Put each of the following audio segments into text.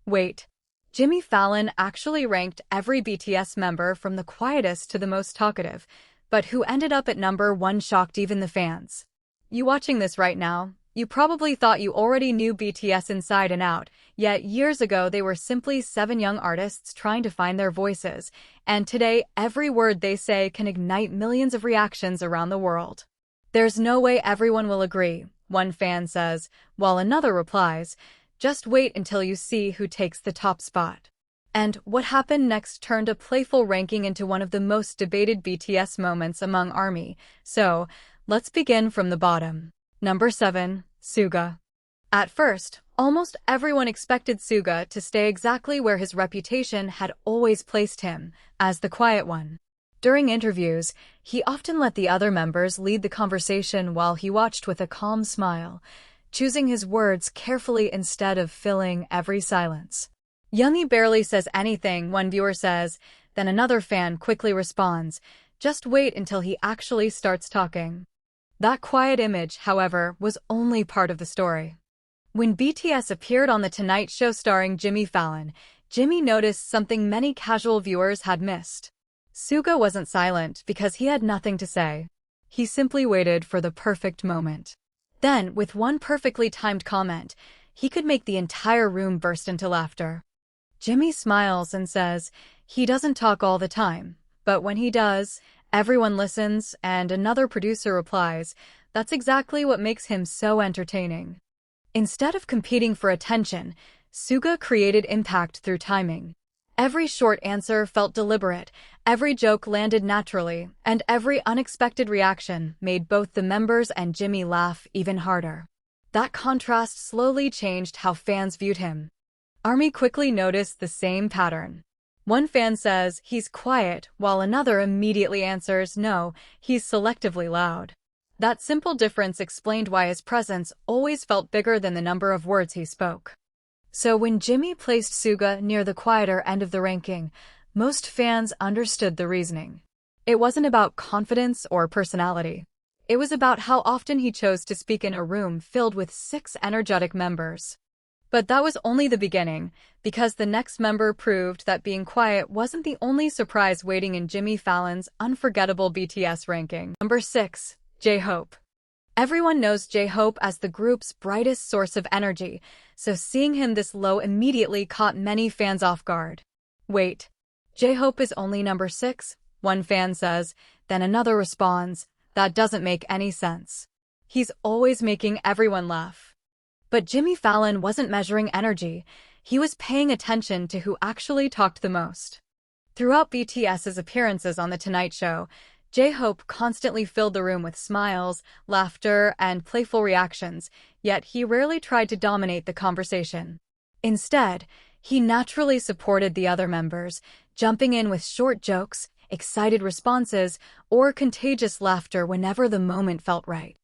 Wait. Jimmy Fallon actually ranked every BTS member from the quietest to the most talkative, but who ended up at number 1 shocked even the fans. You watching this right now, you probably thought you already knew BTS inside and out, yet years ago they were simply 7 young artists trying to find their voices, and today every word they say can ignite millions of reactions around the world. There's no way everyone will agree, one fan says, while another replies, just wait until you see who takes the top spot. And what happened next turned a playful ranking into one of the most debated BTS moments among ARMY, so let's begin from the bottom. Number 7. Suga. At first, almost everyone expected Suga to stay exactly where his reputation had always placed him, as the quiet one. During interviews, he often let the other members lead the conversation while he watched with a calm smile, choosing his words carefully instead of filling every silence. Youngie barely says anything, one viewer says, then another fan quickly responds, just wait until he actually starts talking. That quiet image, however, was only part of the story. When BTS appeared on The Tonight Show starring Jimmy Fallon, Jimmy noticed something many casual viewers had missed. Suga wasn't silent because he had nothing to say. He simply waited for the perfect moment. Then, with one perfectly timed comment, he could make the entire room burst into laughter. Jimmy smiles and says, he doesn't talk all the time, but when he does, everyone listens, and another producer replies, that's exactly what makes him so entertaining. Instead of competing for attention, Suga created impact through timing. Every short answer felt deliberate, every joke landed naturally, and every unexpected reaction made both the members and Jimmy laugh even harder. That contrast slowly changed how fans viewed him. ARMY quickly noticed the same pattern. One fan says he's quiet, while another immediately answers no, he's selectively loud. That simple difference explained why his presence always felt bigger than the number of words he spoke. So when Jimmy placed Suga near the quieter end of the ranking, most fans understood the reasoning. It wasn't about confidence or personality. It was about how often he chose to speak in a room filled with 6 energetic members. But that was only the beginning, because the next member proved that being quiet wasn't the only surprise waiting in Jimmy Fallon's unforgettable BTS ranking. Number 6. J-Hope. Everyone knows J-Hope as the group's brightest source of energy, so seeing him this low immediately caught many fans off guard. Wait, J-Hope is only number 6? One fan says, then another responds, that doesn't make any sense. He's always making everyone laugh. But Jimmy Fallon wasn't measuring energy, he was paying attention to who actually talked the most. Throughout BTS's appearances on The Tonight Show, J-Hope constantly filled the room with smiles, laughter, and playful reactions, yet he rarely tried to dominate the conversation. Instead, he naturally supported the other members, jumping in with short jokes, excited responses, or contagious laughter whenever the moment felt right.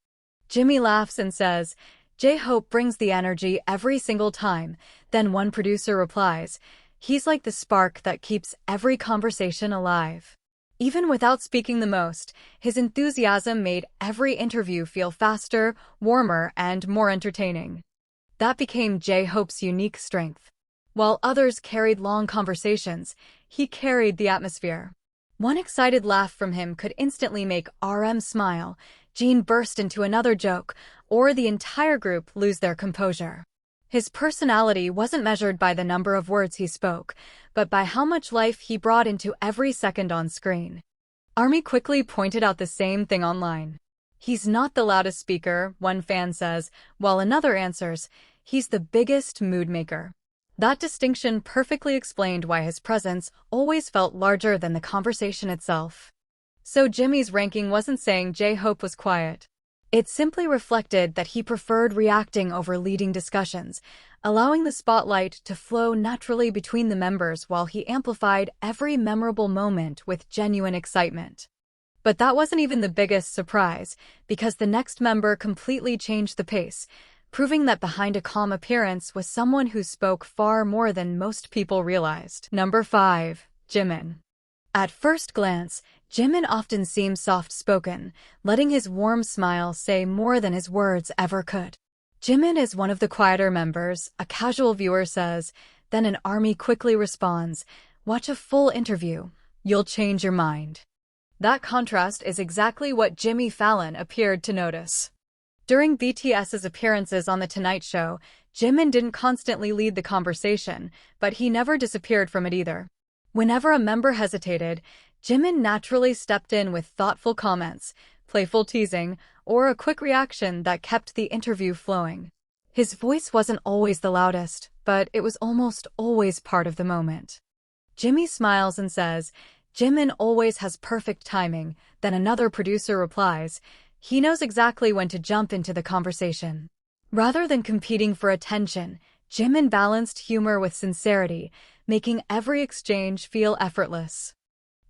Jimmy laughs and says, J-Hope brings the energy every single time, then one producer replies, he's like the spark that keeps every conversation alive. Even without speaking the most, his enthusiasm made every interview feel faster, warmer, and more entertaining. That became J-Hope's unique strength. While others carried long conversations, he carried the atmosphere. One excited laugh from him could instantly make RM smile, Jean burst into another joke, or the entire group lose their composure. His personality wasn't measured by the number of words he spoke, but by how much life he brought into every second on screen. ARMY quickly pointed out the same thing online. He's not the loudest speaker, one fan says, while another answers, he's the biggest mood maker. That distinction perfectly explained why his presence always felt larger than the conversation itself. So Jimmy's ranking wasn't saying J-Hope was quiet. It simply reflected that he preferred reacting over leading discussions, allowing the spotlight to flow naturally between the members while he amplified every memorable moment with genuine excitement. But that wasn't even the biggest surprise, because the next member completely changed the pace, proving that behind a calm appearance was someone who spoke far more than most people realized. Number 5. Jimin. At first glance, Jimin often seems soft-spoken, letting his warm smile say more than his words ever could. Jimin is one of the quieter members, a casual viewer says, Then an army quickly responds, "Watch a full interview. You'll change your mind." That contrast is exactly what Jimmy Fallon appeared to notice. During BTS's appearances on The Tonight Show, Jimin didn't constantly lead the conversation, but he never disappeared from it either. Whenever a member hesitated, Jimin naturally stepped in with thoughtful comments, playful teasing, or a quick reaction that kept the interview flowing. His voice wasn't always the loudest, but it was almost always part of the moment. Jimmy smiles and says, "Jimin always has perfect timing." Then another producer replies, "He knows exactly when to jump into the conversation." Rather than competing for attention, Jimin balanced humor with sincerity, making every exchange feel effortless.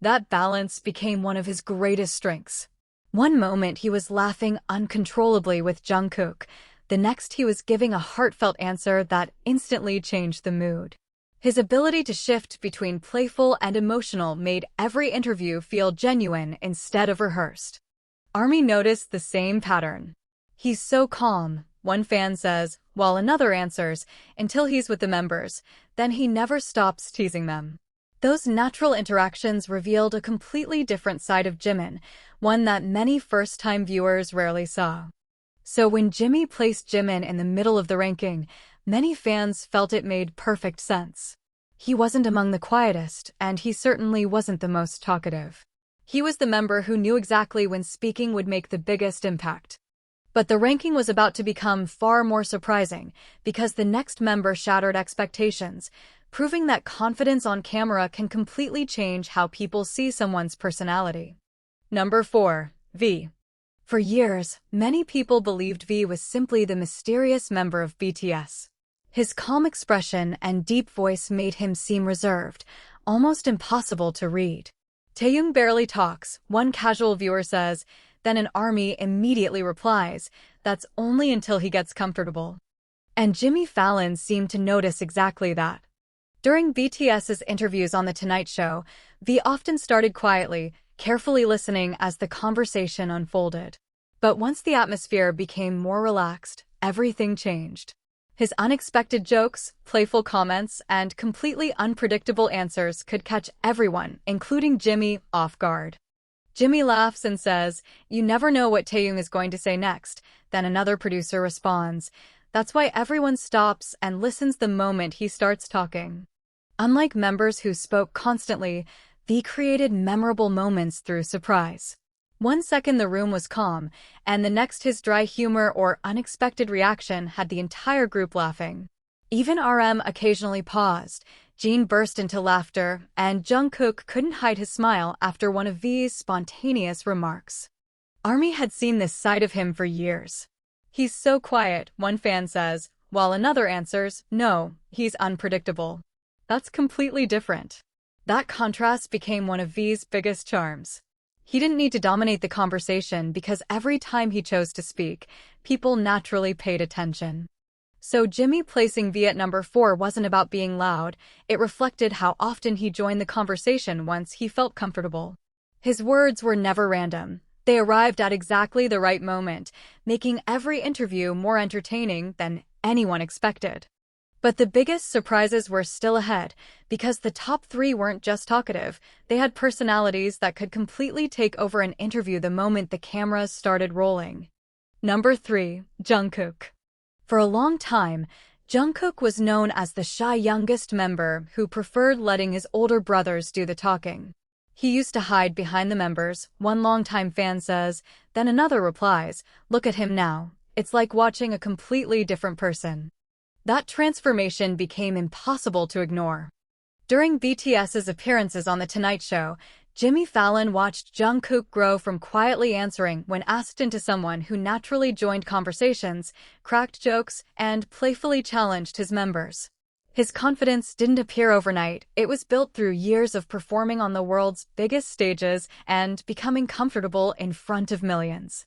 That balance became one of his greatest strengths. One moment he was laughing uncontrollably with Jungkook, the next he was giving a heartfelt answer that instantly changed the mood. His ability to shift between playful and emotional made every interview feel genuine instead of rehearsed. ARMY noticed the same pattern. "He's so calm," one fan says, while another answers, "Until he's with the members, then he never stops teasing them." Those natural interactions revealed a completely different side of Jimin, one that many first-time viewers rarely saw. So when Jimmy placed Jimin in the middle of the ranking, many fans felt it made perfect sense. He wasn't among the quietest, and he certainly wasn't the most talkative. He was the member who knew exactly when speaking would make the biggest impact. But the ranking was about to become far more surprising, because the next member shattered expectations, proving that confidence on camera can completely change how people see someone's personality. Number 4. V. For years, many people believed V was simply the mysterious member of BTS. His calm expression and deep voice made him seem reserved, almost impossible to read. Taehyung barely talks, one casual viewer says, then an army immediately replies, "That's only until he gets comfortable." And Jimmy Fallon seemed to notice exactly that. During BTS's interviews on The Tonight Show, V often started quietly, carefully listening as the conversation unfolded. But once the atmosphere became more relaxed, everything changed. His unexpected jokes, playful comments, and completely unpredictable answers could catch everyone, including Jimmy, off guard. Jimmy laughs and says, "You never know what Taehyung is going to say next." Then another producer responds, "That's why everyone stops and listens the moment he starts talking." Unlike members who spoke constantly, V created memorable moments through surprise. One second the room was calm, and the next his dry humor or unexpected reaction had the entire group laughing. Even RM occasionally paused, Jin burst into laughter, and Jungkook couldn't hide his smile after one of V's spontaneous remarks. ARMY had seen this side of him for years. "He's so quiet," one fan says, while another answers, "No, he's unpredictable." That's completely different. That contrast became one of V's biggest charms. He didn't need to dominate the conversation because every time he chose to speak, people naturally paid attention. So Jimmy placing V at number 4 wasn't about being loud, it reflected how often he joined the conversation once he felt comfortable. His words were never random. They arrived at exactly the right moment, making every interview more entertaining than anyone expected. But the biggest surprises were still ahead, because the top 3 weren't just talkative, they had personalities that could completely take over an interview the moment the cameras started rolling. Number 3. Jungkook. For a long time, Jungkook was known as the shy youngest member who preferred letting his older brothers do the talking. He used to hide behind the members, one longtime fan says, then another replies, "Look at him now. It's like watching a completely different person." That transformation became impossible to ignore. During BTS's appearances on The Tonight Show, Jimmy Fallon watched Jungkook grow from quietly answering when asked into someone who naturally joined conversations, cracked jokes, and playfully challenged his members. His confidence didn't appear overnight, it was built through years of performing on the world's biggest stages and becoming comfortable in front of millions.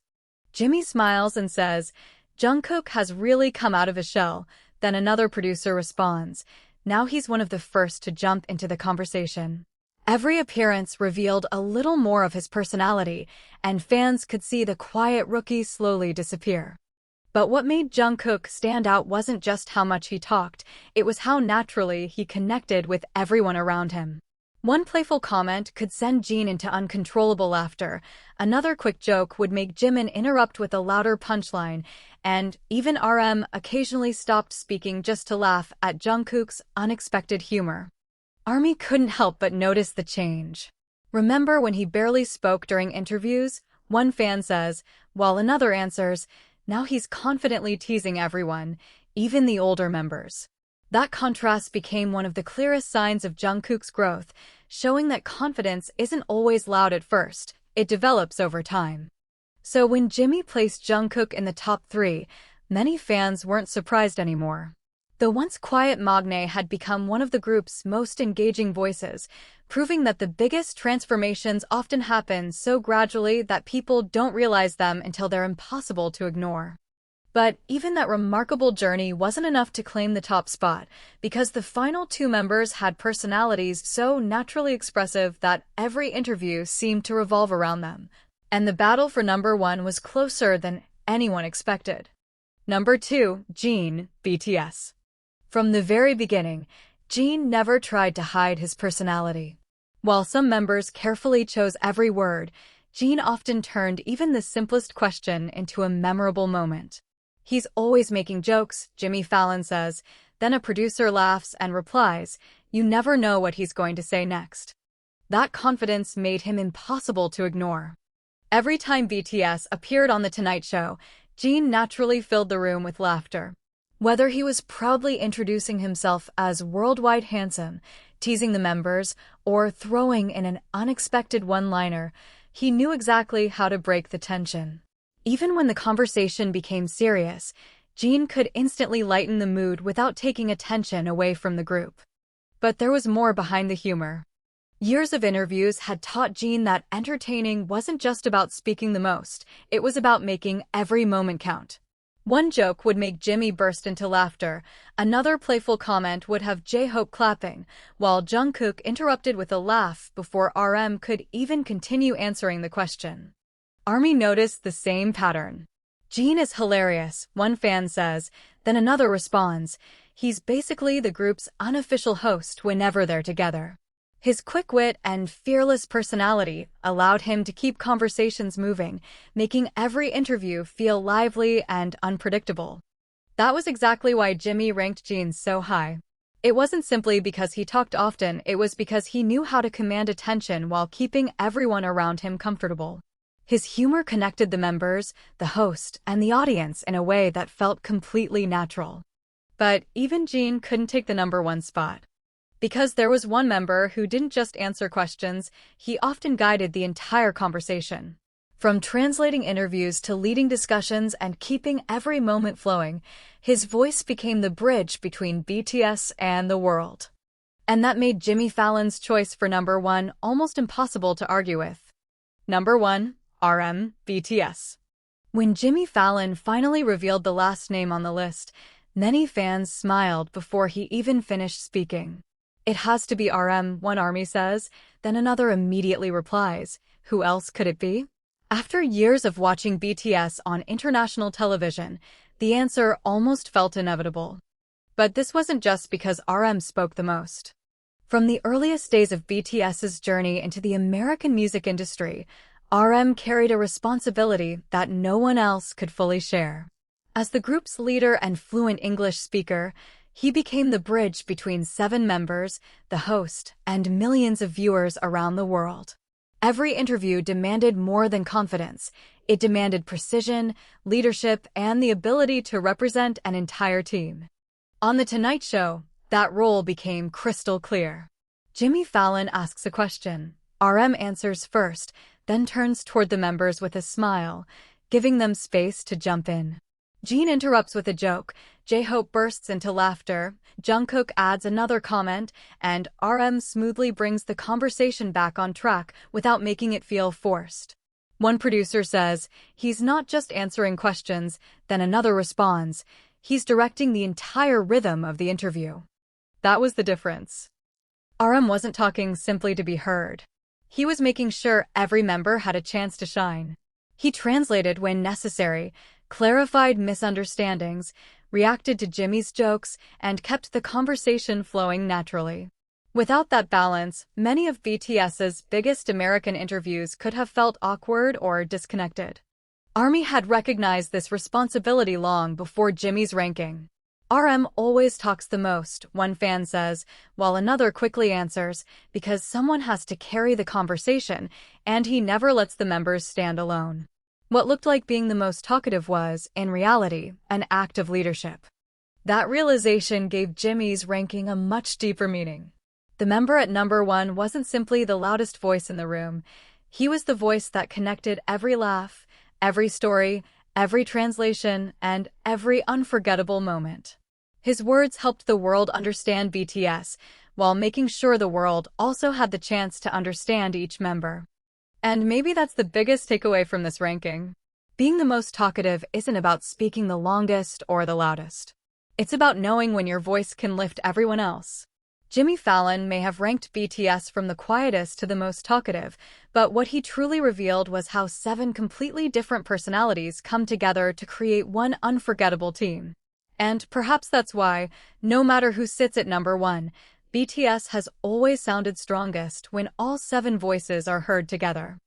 Jimmy smiles and says, "Jungkook has really come out of his shell." Then another producer responds, "Now he's one of the first to jump into the conversation." Every appearance revealed a little more of his personality, and fans could see the quiet rookie slowly disappear. But what made Jungkook stand out wasn't just how much he talked, it was how naturally he connected with everyone around him. One playful comment could send Jin into uncontrollable laughter, another quick joke would make Jimin interrupt with a louder punchline, and even RM occasionally stopped speaking just to laugh at Jungkook's unexpected humor. ARMY couldn't help but notice the change. Remember when he barely spoke during interviews? One fan says, while another answers, now he's confidently teasing everyone, even the older members. That contrast became one of the clearest signs of Jungkook's growth, showing that confidence isn't always loud at first, it develops over time. So when Jimmy placed Jungkook in the top 3, many fans weren't surprised anymore. The once quiet Magne had become one of the group's most engaging voices, proving that the biggest transformations often happen so gradually that people don't realize them until they're impossible to ignore. But even that remarkable journey wasn't enough to claim the top spot, because the final 2 members had personalities so naturally expressive that every interview seemed to revolve around them, and the battle for number 1 was closer than anyone expected. Number 2, Jin, BTS. From the very beginning, Jin never tried to hide his personality. While some members carefully chose every word, Jin often turned even the simplest question into a memorable moment. He's always making jokes, Jimmy Fallon says, then a producer laughs and replies, you never know what he's going to say next. That confidence made him impossible to ignore. Every time BTS appeared on The Tonight Show, Jin naturally filled the room with laughter. Whether he was proudly introducing himself as worldwide handsome, teasing the members, or throwing in an unexpected one-liner, he knew exactly how to break the tension. Even when the conversation became serious, Jin could instantly lighten the mood without taking attention away from the group. But there was more behind the humor. Years of interviews had taught Jin that entertaining wasn't just about speaking the most, it was about making every moment count. One joke would make Jimmy burst into laughter, another playful comment would have J-Hope clapping, while Jungkook interrupted with a laugh before RM could even continue answering the question. ARMY noticed the same pattern. Jin is hilarious, one fan says, then another responds, he's basically the group's unofficial host whenever they're together. His quick wit and fearless personality allowed him to keep conversations moving, making every interview feel lively and unpredictable. That was exactly why Jimmy ranked Jin so high. It wasn't simply because he talked often, it was because he knew how to command attention while keeping everyone around him comfortable. His humor connected the members, the host, and the audience in a way that felt completely natural. But even Jin couldn't take the number 1 spot. Because there was one member who didn't just answer questions, he often guided the entire conversation. From translating interviews to leading discussions and keeping every moment flowing, his voice became the bridge between BTS and the world. And that made Jimmy Fallon's choice for number 1 almost impossible to argue with. Number 1, RM, BTS. When Jimmy Fallon finally revealed the last name on the list, many fans smiled before he even finished speaking. It has to be RM, one ARMY says, then another immediately replies, who else could it be? After years of watching BTS on international television, the answer almost felt inevitable. But this wasn't just because RM spoke the most. From the earliest days of BTS's journey into the American music industry, RM carried a responsibility that no one else could fully share. As the group's leader and fluent English speaker, he became the bridge between 7 members, the host, and millions of viewers around the world. Every interview demanded more than confidence. It demanded precision, leadership, and the ability to represent an entire team. On The Tonight Show, that role became crystal clear. Jimmy Fallon asks a question. RM answers first, then turns toward the members with a smile, giving them space to jump in. Jin interrupts with a joke, J-Hope bursts into laughter, Jungkook adds another comment, and RM smoothly brings the conversation back on track without making it feel forced. One producer says, he's not just answering questions, then another responds, he's directing the entire rhythm of the interview. That was the difference. RM wasn't talking simply to be heard. He was making sure every member had a chance to shine. He translated when necessary, clarified misunderstandings, reacted to Jimmy's jokes, and kept the conversation flowing naturally. Without that balance, many of BTS's biggest American interviews could have felt awkward or disconnected. ARMY had recognized this responsibility long before Jimmy's ranking. RM always talks the most, one fan says, while another quickly answers, because someone has to carry the conversation, and he never lets the members stand alone. What looked like being the most talkative was, in reality, an act of leadership. That realization gave Jimmy's ranking a much deeper meaning. The member at number 1 wasn't simply the loudest voice in the room. He was the voice that connected every laugh, every story, every translation, and every unforgettable moment. His words helped the world understand BTS, while making sure the world also had the chance to understand each member. And maybe that's the biggest takeaway from this ranking. Being the most talkative isn't about speaking the longest or the loudest. It's about knowing when your voice can lift everyone else. Jimmy Fallon may have ranked BTS from the quietest to the most talkative, but what he truly revealed was how 7 completely different personalities come together to create one unforgettable team. And perhaps that's why, no matter who sits at number 1, BTS has always sounded strongest when all 7 voices are heard together.